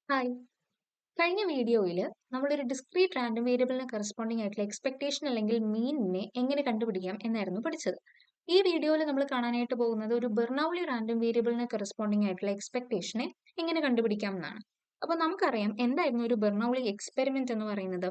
Hi. കഴിഞ്ഞ വീഡിയോയിൽ നമ്മളൊരു ഡിസ്ക്രീറ്റ് റാൻഡം വേരിയബിളിന് കറസ്പോണ്ടിങ് ആയിട്ടുള്ള എക്സ്പെക്ടേഷൻ അല്ലെങ്കിൽ മീനിനെ എങ്ങനെ കണ്ടുപിടിക്കാം എന്നായിരുന്നു പഠിച്ചത്. ഈ വീഡിയോയിൽ നമ്മൾ കാണാനായിട്ട് പോകുന്നത് ഒരു ബെർണൗളി റാൻഡം വേരിയബിളിന് കറസ്പോണ്ടിങ് ആയിട്ടുള്ള എക്സ്പെക്ടേഷനെ എങ്ങനെ കണ്ടുപിടിക്കാം എന്നാണ്. അപ്പോൾ നമുക്കറിയാം എന്തായിരുന്നു ഒരു ബെർണൗളി എക്സ്പെരിമെന്റ് എന്ന് പറയുന്നത്.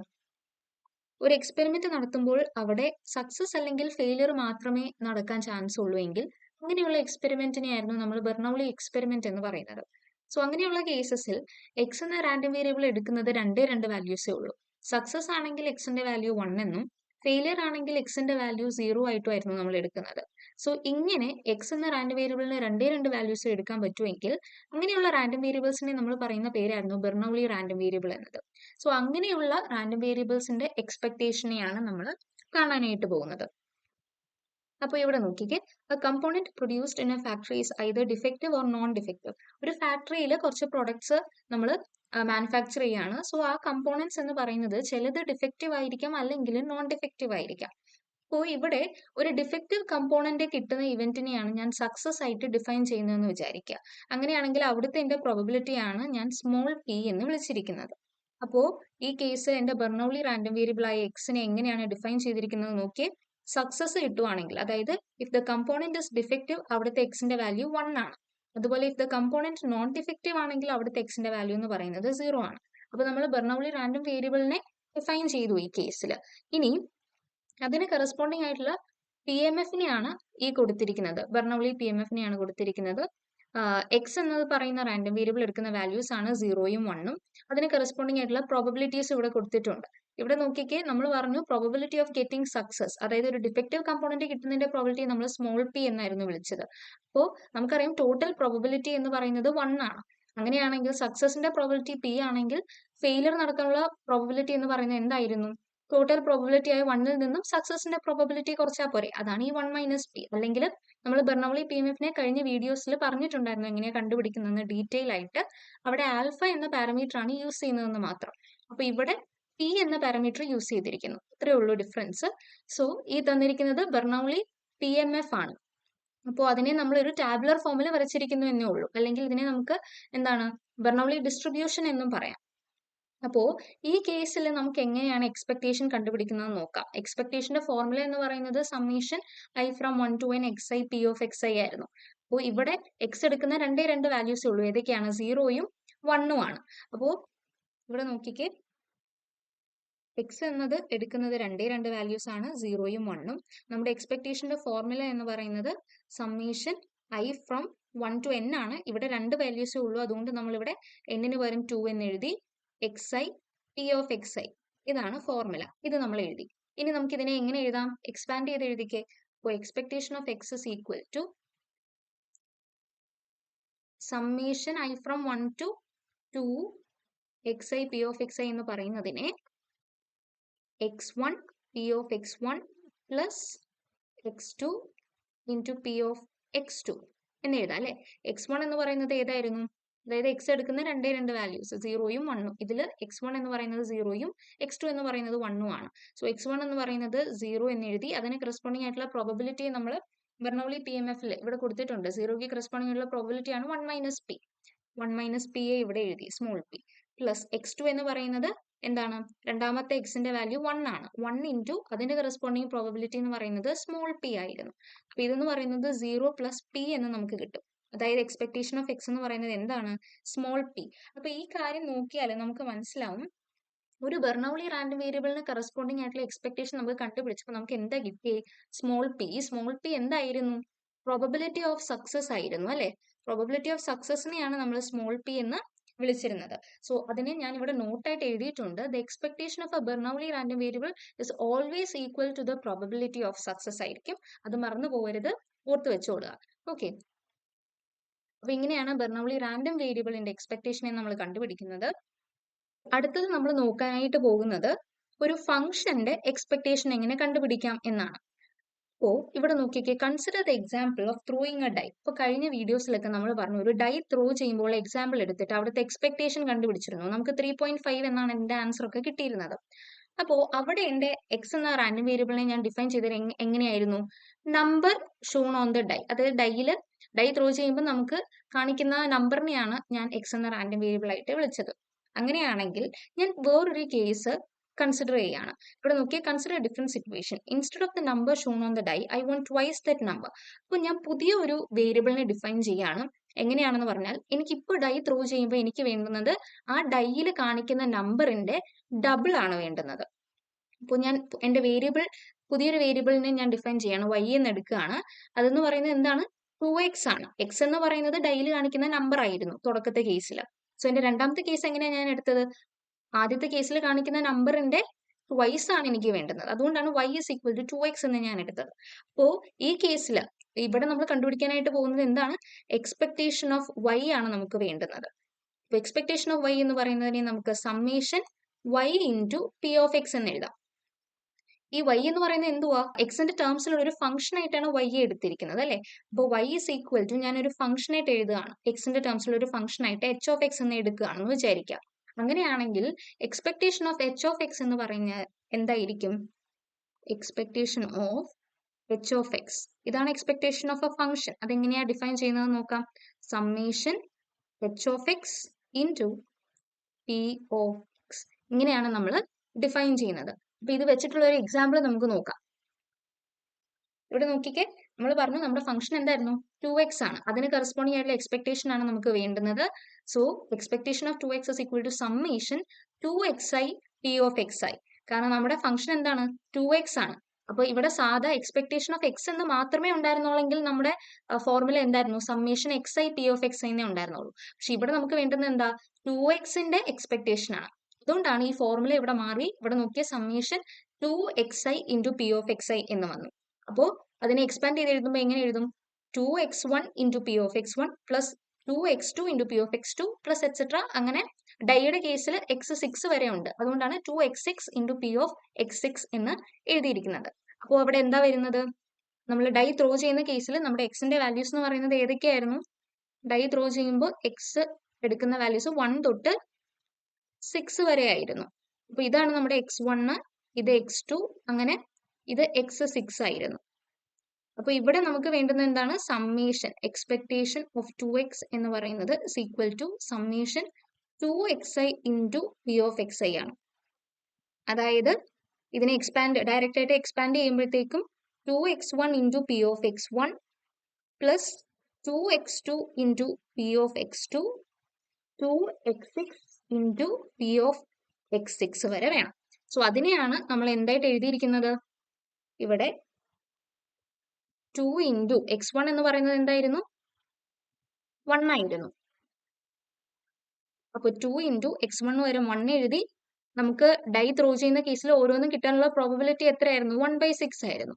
ഒരു എക്സ്പെരിമെന്റ് നടത്തുമ്പോൾ അവിടെ സക്സസ് അല്ലെങ്കിൽ ഫെയിലിയർ മാത്രമേ നടക്കാൻ ചാൻസ് ഉള്ളൂ എങ്കിൽ അങ്ങനെയുള്ള എക്സ്പെരിമെന്റിനെ ആയിരുന്നു നമ്മൾ ബെർണൗളി എക്സ്പെരിമെന്റ് എന്ന് പറയുന്നത്. സോ അങ്ങനെയുള്ള കേസസിൽ എക്സ് എന്ന റാൻഡം വേരിയബിൾ എടുക്കുന്നത് രണ്ടേ രണ്ട് വാല്യൂസേ ഉള്ളൂ. സക്സസ് ആണെങ്കിൽ എക്സിന്റെ വാല്യൂ 1 എന്നും ഫെയിലിയർ ആണെങ്കിൽ എക്സിന്റെ വാല്യൂ 0 ആയിട്ടുമായിരുന്നു നമ്മൾ എടുക്കുന്നത്. സോ ഇങ്ങനെ എക്സ് എന്ന റാൻഡം വേരിയബിളിന് രണ്ടേ രണ്ട് വാല്യൂസ് എടുക്കാൻ പറ്റുമെങ്കിൽ അങ്ങനെയുള്ള റാൻഡം വേരിയബിൾസിനെ നമ്മൾ പറയുന്ന പേരായിരുന്നു ബെർണൗളി റാൻഡം വേരിയബിൾ എന്നത്. സോ അങ്ങനെയുള്ള റാൻഡം വേരിയബിൾസിന്റെ എക്സ്പെക്ടേഷനെയാണ് നമ്മൾ കാണാനായിട്ട് പോകുന്നത്. അപ്പോൾ ഇവിടെ നോക്കിക്കേ, component produced in A factory is either defective or non defective. ഒരു ഫാക്ടറിയിൽ കുറച്ച് പ്രൊഡക്ട്സ് നമ്മൾ മാനുഫാക്ചർ ചെയ്യാണ്. സോ ആ കമ്പോണൻസ് എന്ന് പറയുന്നത് ചിലത് ഡിഫക്റ്റീവ് ആയിരിക്കാം അല്ലെങ്കിൽ നോൺ ഡിഫക്റ്റീവ് ആയിരിക്കാം. അപ്പോൾ ഇവിടെ ഒരു ഡിഫക്റ്റീവ് കമ്പോണന്റ് കിട്ടുന്ന ഇവന്റിനെയാണ് ഞാൻ സക്സസ് ആയിട്ട് ഡിഫൈൻ ചെയ്യുന്നതെന്ന് വിചാരിക്കുക. അങ്ങനെയാണെങ്കിൽ അവിടുത്തെ എന്റെ പ്രോബബിലിറ്റിയാണ് ഞാൻ സ്മോൾ പി എന്ന് വിളിച്ചിരിക്കുന്നത്. അപ്പോൾ ഈ കേസിൽ എന്റെ ബെർണൗളി റാൻഡം വേരിയബിൾ ആയ എക്സിനെ എങ്ങനെയാണ് ഡിഫൈൻ ചെയ്തിരിക്കുന്നത് നോക്കിയേ. സക്സസ് കിട്ടുവാണെങ്കിൽ, അതായത് if the component is defective അവിടുത്തെ എക്സിന്റെ വാല്യൂ 1 ആണ്. അതുപോലെ if the component non defective ആണെങ്കിൽ അവിടുത്തെ എക്സിന്റെ വാല്യൂ എന്ന് പറയുന്നത് 0 ആണ്. അപ്പൊ നമ്മൾ ബെർണൗളി റാൻഡം വേരിയബിളിനെ ഡിഫൈൻ ചെയ്തു ഈ കേസിൽ. ഇനി അതിന് കറസ്പോണ്ടിങ് ആയിട്ടുള്ള പി എം എഫിനെയാണ് ഈ കൊടുത്തിരിക്കുന്നത്. ബെർണൗളി പി എം എഫിനെയാണ് കൊടുത്തിരിക്കുന്നത്. എക്സ് എന്നത് പറയുന്ന റാൻഡം വേരിയബിൾ എടുക്കുന്ന വാല്യൂസ് ആണ് 0യും 1ഉം. അതിന് കറസ്പോണ്ടിങ് ആയിട്ടുള്ള പ്രോബബിലിറ്റീസ് ഇവിടെ കൊടുത്തിട്ടുണ്ട്. ഇവിടെ നോക്കിക്കേ, നമ്മൾ പറഞ്ഞു പ്രോബബിലിറ്റി ഓഫ് ഗെറ്റിംഗ് സക്സസ്, അതായത് ഒരു ഡിഫക്റ്റീവ് കമ്പോണന്റ് കിട്ടുന്നതിന്റെ പ്രോബിലിറ്റി നമ്മൾ സ്മോൾ പി എന്നായിരുന്നു വിളിച്ചത്. അപ്പോൾ നമുക്കറിയാം ടോട്ടൽ പ്രോബബിലിറ്റി എന്ന് പറയുന്നത് 1 ആണ്. അങ്ങനെയാണെങ്കിൽ സക്സസിന്റെ പ്രോബിലിറ്റി പി ആണെങ്കിൽ ഫെയിലിയർ നടക്കാനുള്ള പ്രോബബിലിറ്റി എന്ന് പറയുന്നത് എന്തായിരുന്നു? ടോട്ടൽ പ്രോബബിലിറ്റി ആയ 1ൽ നിന്നും സക്സസിന്റെ പ്രോബബിലിറ്റി കുറച്ചാൽ പോരെ, അതാണ് ഈ 1 മൈനസ് പി. അല്ലെങ്കിൽ നമ്മൾ ബെർണൗളി പി എം എഫിനെ കഴിഞ്ഞ വീഡിയോസിൽ പറഞ്ഞിട്ടുണ്ടായിരുന്നു എങ്ങനെയാ കണ്ടുപിടിക്കുന്നതെന്ന് ഡീറ്റെയിൽ ആയിട്ട്. അവിടെ ആൽഫ എന്ന പാരാമീറ്റർ ആണ് യൂസ് ചെയ്യുന്നതെന്ന് മാത്രം. അപ്പൊ ഇവിടെ പി എന്ന പാരാമീറ്റർ യൂസ് ചെയ്തിരിക്കുന്നു. ഇത്രയേ ഉള്ളൂ ഡിഫറൻസ്. സോ ഈ തന്നിരിക്കുന്നത് ബെർണൗളി പി എം എഫ് ആണ്. അപ്പോൾ അതിനെ നമ്മൾ ഒരു ടാബുലർ ഫോമിൽ വരച്ചിരിക്കുന്നു എന്നേ ഉള്ളൂ. അല്ലെങ്കിൽ ഇതിനെ നമുക്ക് എന്താണ് ബെർണൗളി ഡിസ്ട്രിബ്യൂഷൻ എന്നും പറയാം. അപ്പോ ഈ കേസിൽ നമുക്ക് എങ്ങനെയാണ് എക്സ്പെക്ടേഷൻ കണ്ടുപിടിക്കുന്നത് നോക്കാം. എക്സ്പെക്ടേഷന്റെ ഫോർമുല എന്ന് പറയുന്നത് summation I from 1 to n X I P of X I ആയിരുന്നു. അപ്പോൾ ഇവിടെ എക്സ് എടുക്കുന്ന രണ്ടേ രണ്ട് വാല്യൂസേ ഉള്ളൂ. ഏതൊക്കെയാണ്? 0യും 1ഉം ആണ്. അപ്പോൾ ഇവിടെ നോക്കിക്കേ, എക്സ് എന്നത് എടുക്കുന്നത് രണ്ടേ രണ്ട് വാല്യൂസ് ആണ്, 0യും 1ഉം. നമ്മുടെ എക്സ്പെക്ടേഷന്റെ ഫോർമുല എന്ന് പറയുന്നത് summation I from 1 to n ആണ്. ഇവിടെ രണ്ട് വാല്യൂസേ ഉള്ളൂ, അതുകൊണ്ട് നമ്മൾ ഇവിടെ എന്നിന് പകരം 2 എന്ന് എഴുതി. X I P of X I, ഇതാണ് ഫോർമുല. ഇത് നമ്മൾ എഴുതി. ഇനി നമുക്ക് ഇതിനെ എങ്ങനെ എഴുതാം? എക്സ്പാൻഡ് ചെയ്ത് എഴുതിക്കേ. അപ്പോൾ expectation of X is equal to summation I from 1 to 2 X I P of X I എന്ന് പറയുന്നതിനെ x1 p of x1 plus x2 into P of x2 എന്ന് എഴുതാം അല്ലെ. x1 എന്ന് പറയുന്നത് ഏതായിരുന്നു? അതായത് എക്സ് എടുക്കുന്ന രണ്ടേ രണ്ട് വാല്യൂസ് 0യും 1ഉം. ഇതിൽ x1 എന്ന് പറയുന്നത് 0യും x2 എന്ന് പറയുന്നത് 1ഉം ആണ്. സോ x1 എന്ന് പറയുന്നത് 0 എന്ന് എഴുതി. അതിന് കറസ്പോണ്ടിങ് ആയിട്ടുള്ള പ്രോബബിലിറ്റി നമ്മൾ ബെർണൗളി പി എം എഫിൽ ഇവിടെ കൊടുത്തിട്ടുണ്ട്. 0ക്ക് കറസ്പോണ്ടിങ് ആയിട്ടുള്ള പ്രോബബിലിറ്റി ആണ് 1 minus P. 1 minus P A ഇവിടെ എഴുതി, സ്മോൾ പി. പ്ലസ് x2 എന്ന് പറയുന്നത് എന്താണ്? രണ്ടാമത്തെ എക്സിന്റെ വാല്യൂ 1 ആണ്. 1 ഇൻറ്റു അതിന്റെ കറസ്പോണ്ടിങ് പ്രോബബിലിറ്റി എന്ന് പറയുന്നത് സ്മോൾ പി ആയിരുന്നു. അപ്പൊ ഇതെന്ന് പറയുന്നത് 0 പ്ലസ് പി എന്ന് നമുക്ക് കിട്ടും. അതായത് എക്സ്പെക്ടേഷൻ ഓഫ് എക്സ് എന്ന് പറയുന്നത് എന്താണ്? Small P. അപ്പൊ ഈ കാര്യം നോക്കിയാൽ നമുക്ക് മനസ്സിലാവും, ഒരു ബെർണൗളി റാൻഡം വേരിയബിളിന് കറസ്പോണ്ടിങ് ആയിട്ടുള്ള എക്സ്പെക്ടേഷൻ നമുക്ക് കണ്ടുപിടിച്ചപ്പോൾ നമുക്ക് എന്താ കിട്ടിയേ? Small P. ഈ സ്മോൾ പി എന്തായിരുന്നു? പ്രോബബിലിറ്റി ഓഫ് സക്സസ് ആയിരുന്നു അല്ലെ. പ്രോബബിലിറ്റി ഓഫ് സക്സസിനെയാണ് നമ്മൾ സ്മോൾ പി എന്ന് വിളിച്ചിരുന്നത്. സോ അതിനെ ഞാൻ ഇവിടെ നോട്ടായിട്ട് എഴുതിയിട്ടുണ്ട്. The expectation of a Bernoulli random variable is always equal to the probability of success ആയിരിക്കും. അത് മറന്നു പോകരുത്, ഓർത്ത് വെച്ചോടുക. ഓക്കെ. അപ്പൊ ഇങ്ങനെയാണ് ബെർണൗളി റാൻഡം വേരിയബിളിന്റെ എക്സ്പെക്ടേഷനെ നമ്മൾ കണ്ടുപിടിക്കുന്നത്. അടുത്തത് നമ്മൾ നോക്കാനായിട്ട് പോകുന്നത് ഒരു ഫംഗ്ഷന്റെ എക്സ്പെക്ടേഷൻ എങ്ങനെ കണ്ടുപിടിക്കാം എന്നാണ്. അപ്പോൾ ഇവിടെ നോക്കിക്കേ, consider the example of throwing a die. ഇപ്പൊ കഴിഞ്ഞ വീഡിയോസിലൊക്കെ നമ്മൾ പറഞ്ഞു ഒരു ഡൈ ത്രോ ചെയ്യുമ്പോൾ എക്സാമ്പിൾ എടുത്തിട്ട് അവിടുത്തെ എക്സ്പെക്ടേഷൻ കണ്ടുപിടിച്ചിരുന്നു. നമുക്ക് 3.5 എന്നാണ് എന്റെ ആൻസർ ഒക്കെ കിട്ടിയിരുന്നത്. അപ്പോൾ അവിടെ എന്റെ എക്സ് എന്ന റാൻഡം വേരിയബിളിനെ ഞാൻ ഡിഫൈൻ ചെയ്തത് എങ്ങനെയായിരുന്നു? Number shown on the die, അതായത് ഡൈയിൽ ഡൈ ത്രോ ചെയ്യുമ്പോൾ നമുക്ക് കാണിക്കുന്ന നമ്പറിനെയാണ് ഞാൻ എക്സ് എന്ന റാൻഡം വേരിയബിൾ ആയിട്ട് വിളിച്ചത്. അങ്ങനെയാണെങ്കിൽ ഞാൻ വേറൊരു കേസ് കൺസിഡർ ചെയ്യാണ്. ഇവിടെ നോക്കിയാൽ consider different situation. Instead of the number shown on the die I want twice that number. അപ്പോൾ ഞാൻ പുതിയ ഒരു വേരിയബിളിനെ ഡിഫൈൻ ചെയ്യാണ്. എങ്ങനെയാണെന്ന് പറഞ്ഞാൽ എനിക്കിപ്പോൾ ഡൈ ത്രോ ചെയ്യുമ്പോൾ എനിക്ക് വേണ്ടുന്നത് ആ ഡൈയിൽ കാണിക്കുന്ന നമ്പറിന്റെ ഡബിൾ ആണ് വേണ്ടുന്നത്. അപ്പോൾ ഞാൻ എൻ്റെ വേരിയബിൾ പുതിയൊരു വേരിയബിളിനെ ഞാൻ ഡിഫൈൻ ചെയ്യാണ്, y എന്ന് എടുക്കുകയാണ്. അതെന്ന് പറയുന്നത് എന്താണ്? 2x ആണ്. x എന്ന് പറയുന്നത് ഡൈയിൽ കാണിക്കുന്ന നമ്പർ ആയിരുന്നു തുടക്കത്തെ കേസിൽ. സോ എൻ്റെ രണ്ടാമത്തെ കേസ് എങ്ങനെയാണ് ഞാൻ എടുത്തത്? ആദ്യത്തെ കേസിൽ കാണിക്കുന്ന നമ്പറിന്റെ ട്വൈസ് ആണ് എനിക്ക് വേണ്ടുന്നത്. അതുകൊണ്ടാണ് y is equal to 2x എന്ന് ഞാൻ എടുത്തത്. അപ്പോൾ ഈ കേസിൽ ഇവിടെ നമ്മൾ കണ്ടുപിടിക്കാനായിട്ട് പോകുന്നത് എന്താണ്? എക്സ്പെക്ടേഷൻ ഓഫ് y ആണ് നമുക്ക് വേണ്ടുന്നത്. അപ്പോൾ എക്സ്പെക്ടേഷൻ ഓഫ് y എന്ന് പറയുന്നതിനെ നമുക്ക് summation y into P of X എന്ന് എഴുതാം. ഈ y എന്ന് പറയുന്നത് എന്തുവാ? എക്സിന്റെ ടേംസിലുള്ള ഒരു ഫംഗ്ഷൻ ആയിട്ടാണ് y എടുത്തിരിക്കുന്നത് അല്ലെ. അപ്പോൾ y is equal to ഞാനൊരു ഫംഗ്ഷൻ ആയിട്ട് എഴുതുകയാണ്, എക്സിന്റെ ടേംസിലുള്ള ഒരു ഫംഗ്ഷൻ ആയിട്ട് h ഓഫ് എക്സ് എന്ന് എടുക്കുകയാണെന്ന് വിചാരിക്കാം. അങ്ങനെയാണെങ്കിൽ expectation of h of X എന്ന് പറഞ്ഞാൽ എന്തായിരിക്കും? Expectation of h of X, ഇതാണ് എക്സ്പെക്ടേഷൻ ഓഫ് എ ഫംഗ്ഷൻ. അതെങ്ങനെയാ ഡിഫൈൻ ചെയ്യുന്നത് നോക്കാം. Summation h of X into P of X, ഇങ്ങനെയാണ് നമ്മൾ ഡിഫൈൻ ചെയ്യുന്നത്. അപ്പൊ ഇത് വെച്ചിട്ടുള്ള ഒരു എക്സാമ്പിൾ നമുക്ക് നോക്കാം. ഇവിടെ നോക്കിക്കേ, നമ്മൾ പറഞ്ഞു നമ്മുടെ ഫംഗ്ഷൻ എന്തായിരുന്നു? 2x ആണ്. അതിന് കറസ്പോണ്ടിങ് ആയിട്ടുള്ള എക്സ്പെക്ടേഷൻ ആണ് നമുക്ക് വേണ്ടുന്നത്. So expectation of 2x is equal to summation 2xi p of xi. കാരണം നമ്മുടെ ഫംഗ്ഷൻ എന്താണ്? 2x ആണ്. അപ്പൊ ഇവിടെ സാധാ എക്സ്പെക്ടേഷൻ ഓഫ് എക്സ് എന്ന് മാത്രമേ ഉണ്ടായിരുന്നുള്ളെങ്കിൽ നമ്മുടെ ഫോർമുല എന്തായിരുന്നു? Summation xi p of xi എന്നേ ഉണ്ടായിരുന്നുള്ളൂ. പക്ഷെ ഇവിടെ നമുക്ക് വേണ്ടുന്നത് എന്താ? 2xന്റെ എക്സ്പെക്ടേഷൻ ആണ്. അതുകൊണ്ടാണ് ഈ ഫോർമുല ഇവിടെ മാറി. ഇവിടെ നോക്കിയ summation 2xi into P of X I എന്ന് വന്നു. അപ്പോൾ അതിനെ എക്സ്പാൻഡ് ചെയ്ത് എഴുതുമ്പോൾ എങ്ങനെ എഴുതും? 2x1 into P of X one plus 2x2 into P of X two plus etcetera. അങ്ങനെ ഡൈയുടെ കേസിൽ x6 വരെ ഉണ്ട്. അതുകൊണ്ടാണ് 2x6 into P of x6 എന്ന് എഴുതിയിരിക്കുന്നത്. അപ്പോൾ അവിടെ എന്താ വരുന്നത്? നമ്മൾ ഡൈ ത്രോ ചെയ്യുന്ന കേസിൽ നമ്മുടെ എക്സിന്റെ വാല്യൂസ് എന്ന് പറയുന്നത് ഏതൊക്കെയായിരുന്നു? ഡൈ ത്രോ ചെയ്യുമ്പോൾ എക്സ് എടുക്കുന്ന വാല്യൂസ് 1 തൊട്ട് 6 വരെ ആയിരുന്നു. അപ്പൊ ഇതാണ് നമ്മുടെ x1, ഇത് x2, അങ്ങനെ ഇത് x6 ആയിരുന്നു. അപ്പൊ ഇവിടെ നമുക്ക് വേണ്ടുന്നത് എന്താണ്? സമ്മേഷൻ എക്സ്പെക്ടേഷൻ ഓഫ് 2x എന്ന് പറയുന്നത് is equal to summation 2xi into P of X I ആണ്. അതായത് ഇതിനെ ഡയറക്റ്റ് ആയിട്ട് എക്സ്പാൻഡ് ചെയ്യുമ്പോഴത്തേക്കും 2x1 into P of X one plus 2x2 into P of X two 2x6 into P of x6 വരെ വേണം. So അതിനെയാണ് നമ്മൾ എന്തായിട്ട് എഴുതിയിരിക്കുന്നത്? ഇവിടെ 2 ഇൻറ്റു x1 എന്ന് പറയുന്നത് എന്തായിരുന്നു? 1 ആയിരുന്നു. അപ്പൊ 2 ഇൻറ്റു x1 വരെ 1 എഴുതി. നമുക്ക് ഡൈ ത്രോ ചെയ്യുന്ന കേസിൽ ഓരോന്നും കിട്ടാനുള്ള പ്രോബബിലിറ്റി എത്രയായിരുന്നു? 1/6 ആയിരുന്നു.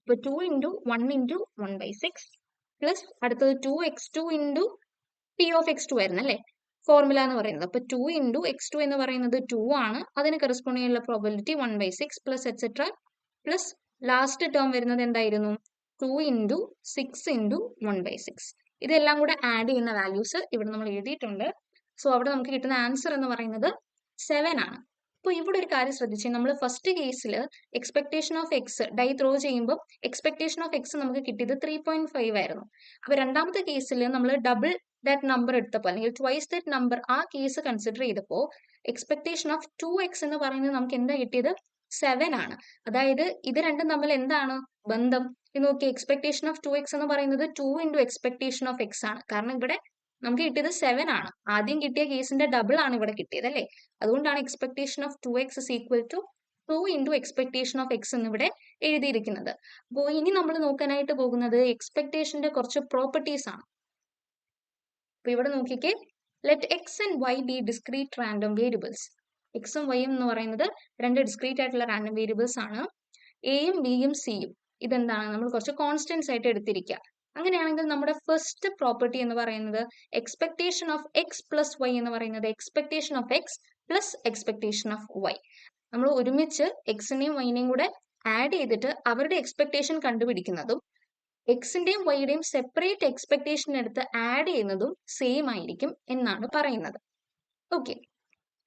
അപ്പൊ 2 ഇൻറ്റു 1 ഇൻറ്റു 1/6 പ്ലസ് അടുത്തത് 2x2 into P of X two ആയിരുന്നു അല്ലേ ഫോർമുല എന്ന് പറയുന്നത്. അപ്പൊ 2 ഇൻറ്റു x2 എന്ന് പറയുന്നത് 2 ആണ്. അതിന് കറസ്പോണ്ടിങ് ഉള്ള probability 1/6 plus etcetera plus last term വരുന്നത് എന്തായിരുന്നു? 2 ഇൻറ്റു 6 ഇൻറ്റു 1/6. ഇതെല്ലാം കൂടെ ആഡ് ചെയ്യുന്ന വാല്യൂസ് ഇവിടെ നമ്മൾ എഴുതിയിട്ടുണ്ട്. സോ അവിടെ നമുക്ക് കിട്ടുന്ന ആൻസർ എന്ന് പറയുന്നത് 7 ആണ്. അപ്പോൾ ഇവിടെ ഒരു കാര്യം ശ്രദ്ധിച്ചേ, നമ്മൾ ഫസ്റ്റ് കേസിൽ expectation of X dye throw ചെയ്യുമ്പോൾ എക്സ്പെക്ടേഷൻ ഓഫ് എക്സ് നമുക്ക് കിട്ടിയത് 3.5 ആയിരുന്നു. അപ്പൊ രണ്ടാമത്തെ കേസിൽ നമ്മൾ ഡബിൾ ദാറ്റ് നമ്പർ എടുത്തപ്പോൾ അല്ലെങ്കിൽ ട്വൈസ് ദാറ്റ് നമ്പർ ആ കേസ് കൺസിഡർ ചെയ്തപ്പോൾ എക്സ്പെക്ടേഷൻ ഓഫ് 2x എന്ന് പറയുന്നത് നമുക്ക് എന്താ കിട്ടിയത്? 7 ആണ്. അതായത് ഇത് രണ്ടും തമ്മിൽ എന്താണ് ബന്ധം? ഇത് നോക്കി, എക്സ്പെക്ടേഷൻ ഓഫ് 2x എന്ന് പറയുന്നത് 2 ഇൻറ്റു എക്സ്പെക്ടേഷൻ ഓഫ് എക്സ് ആണ്. കാരണം ഇവിടെ നമുക്ക് കിട്ടിയത് 7 ആണ്. ആദ്യം കിട്ടിയ കേസിന്റെ ഡബിൾ ആണ് ഇവിടെ കിട്ടിയത് അല്ലേ. അതുകൊണ്ടാണ് expectation of 2x is equal to 2 into expectation of X എന്നിവിടെ എഴുതിയിരിക്കുന്നത്. അപ്പോൾ ഇനി നമ്മൾ നോക്കാനായിട്ട് പോകുന്നത് എക്സ്പെക്ടേഷന്റെ കുറച്ച് പ്രോപ്പർട്ടീസ് ആണ്. അപ്പൊ ഇവിടെ നോക്കിക്കേ, let X and Y be discrete random variables. എക്സും വൈയും എന്ന് പറയുന്നത് രണ്ട് ഡിസ്ക്രീറ്റ് ആയിട്ടുള്ള റാൻഡം വേരിയബിൾസ് ആണ്. എയും ബിയും സിയും ഇതെന്താണ്? നമ്മൾ കുറച്ച് കോൺസ്റ്റൻസ് ആയിട്ട് എടുത്തിരിക്കുക. അങ്ങനെയാണെങ്കിൽ നമ്മുടെ ഫസ്റ്റ് പ്രോപ്പർട്ടി എന്ന് പറയുന്നത് expectation of X plus Y എന്ന് പറയുന്നത് expectation of X plus expectation of Y. നമ്മൾ ഒരുമിച്ച് എക്സിനെയും വൈനെയും കൂടെ ആഡ് ചെയ്തിട്ട് അവരുടെ എക്സ്പെക്ടേഷൻ കണ്ടുപിടിക്കുന്നതും എക്സിന്റെയും വൈയുടെയും സെപ്പറേറ്റ് എക്സ്പെക്ടേഷൻ എടുത്ത് ആഡ് ചെയ്യുന്നതും സെയിം ആയിരിക്കും എന്നാണ് പറയുന്നത്. ഓക്കെ,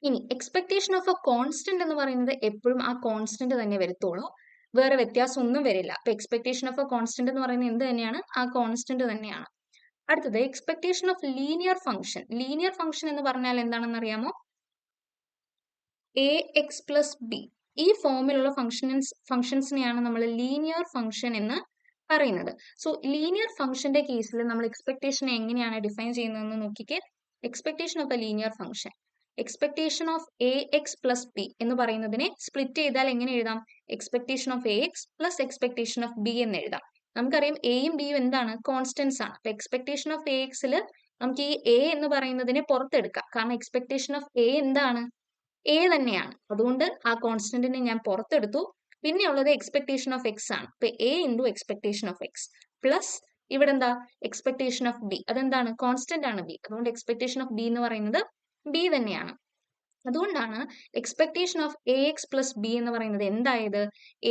ഇനി എക്സ്പെക്ടേഷൻ ഓഫ് എ കോൺസ്റ്റന്റ് എന്ന് പറയുന്നത് എപ്പോഴും ആ കോൺസ്റ്റന്റ് തന്നെ വരത്തുള്ളൂ. വേറെ വ്യത്യാസം ഒന്നും വരില്ല. അപ്പൊ എക്സ്പെക്ടേഷൻ ഓഫ് എ കോൺസ്റ്റന്റ് എന്ന് പറയുന്നത് എന്ത് തന്നെയാണ്? ആ കോൺസ്റ്റന്റ് തന്നെയാണ്. അടുത്തത് expectation of linear function. Linear function എന്ന് പറഞ്ഞാൽ എന്താണെന്ന് അറിയാമോ? ax പ്ലസ് ബി, ഈ ഫോമിലുള്ള ഫംഗ്ഷൻസിനെയാണ് നമ്മൾ ലീനിയർ ഫംഗ്ഷൻ എന്ന് പറയുന്നത്. സോ ലീനിയർ ഫംഗ്ഷന്റെ കേസിൽ നമ്മൾ എക്സ്പെക്ടേഷനെ എങ്ങനെയാണ് ഡിഫൈൻ ചെയ്യുന്നതെന്ന് നോക്കിക്കേ. Expectation of A linear function, expectation of ax plus b എന്ന് പറയുന്നതിനെ സ്പ്ലിറ്റ് ചെയ്താൽ എങ്ങനെ എഴുതാം? Expectation of ax plus expectation of b എന്ന് എഴുതാം. നമുക്കറിയാം എയും ബിയും എന്താണ്? കോൺസ്റ്റന്റ്സ് ആണ്. അപ്പൊ എക്സ്പെക്ടേഷൻ ഓഫ് axൽ നമുക്ക് ഈ a എന്ന് പറയുന്നതിനെ പുറത്തെടുക്കാം. കാരണം എക്സ്പെക്ടേഷൻ ഓഫ് a എന്താണ്? a തന്നെയാണ്. അതുകൊണ്ട് ആ കോൺസ്റ്റന്റിനെ ഞാൻ പുറത്തെടുത്തു. പിന്നെ ഉള്ളത് എക്സ്പെക്ടേഷൻ ഓഫ് എക്സ് ആണ്. അപ്പൊ a into expectation of X plus ഇവിടെ എന്താ? Expectation of b. അതെന്താണ്? കോൺസ്റ്റന്റ് ആണ് ബി. അതുകൊണ്ട് എക്സ്പെക്ടേഷൻ ഓഫ് ബി എന്ന് പറയുന്നത് ബി തന്നെയാണ്. അതുകൊണ്ടാണ് expectation of a x plus b എന്ന് പറയുന്നത് എന്തായത്?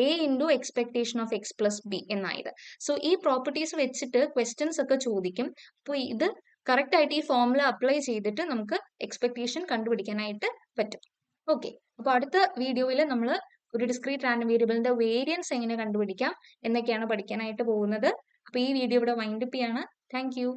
a into expectation of X plus b എന്നായത്. സോ ഈ പ്രോപ്പർട്ടീസ് വെച്ചിട്ട് ക്വസ്റ്റ്യൻസ് ഒക്കെ ചോദിക്കും. അപ്പോൾ ഇത് കറക്റ്റ് ആയിട്ട് ഈ ഫോർമുല അപ്ലൈ ചെയ്തിട്ട് നമുക്ക് എക്സ്പെക്ടേഷൻ കണ്ടുപിടിക്കാനായിട്ട് പറ്റും. ഓക്കെ, അപ്പൊ അടുത്ത വീഡിയോയിൽ നമ്മൾ ഒരു ഡിസ്ക്രീറ്റ് റാൻഡം വേരിയബിളിന്റെ വേരിയൻസ് എങ്ങനെ കണ്ടുപിടിക്കാം എന്നൊക്കെയാണ് പഠിക്കാനായിട്ട് പോകുന്നത്. അപ്പൊ ഈ വീഡിയോ ഇവിടെ വൈൻഡപ്പ് ചെയ്യാണ്. Thank you.